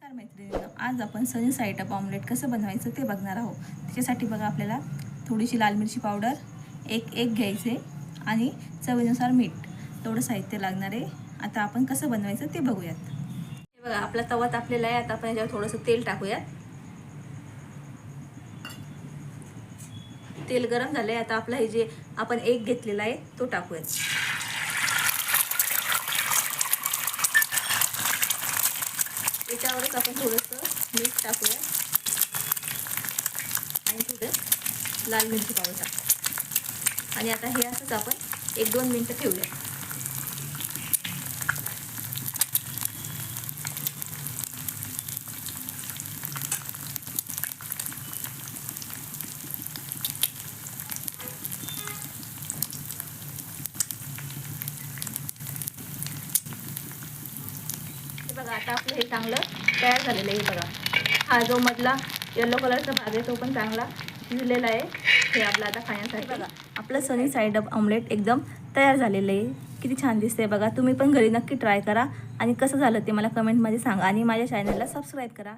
नमस्कार मैत्रिणींनो, आज आपण सनी साईड अप ऑमलेट कसं बनवायचं ते बघणार आहोत। त्याच्यासाठी बघा आपल्याला थोडीशी लाल मिरची पावडर, एक एग घ्यायचे आणि चवीनुसार मीठ, एवढं साहित्य लागणार आहे। आता आपण कसं बनवायचं ते बघूयात। हे बघा आपला तवा तापलेला आहे। आता आपण याच्यावर थोडंसं तेल टाकूयात। तेल गरम झालंय। आता आपला हे जे आपण एग घेतलेला आहे तो टाकूयात। याच्यावरच आपण थोडंसं मीठ टाकूया आणि थोडं लाल मिरची पावडर टाकू आणि आता हे असंच आपण 1-2 मिनिटं ठेवूया। बघा आता आपलं हे चांगलं तयार झालेलं आहे। बघा हा जो मधला येलो कलरचा भाग आहे तो पण चांगला शिजलेला आहे। हे आपलं आता खाण्यासाठी बघा आपलं सनी साईड अप ऑमलेट एकदम तयार झालेलं आहे। किती छान दिसते बघा। तुम्ही पण घरी नक्की ट्राय करा आणि कसं झालं ते मला कमेंटमध्ये सांगा आणि माझ्या चॅनलला सबस्क्राईब करा।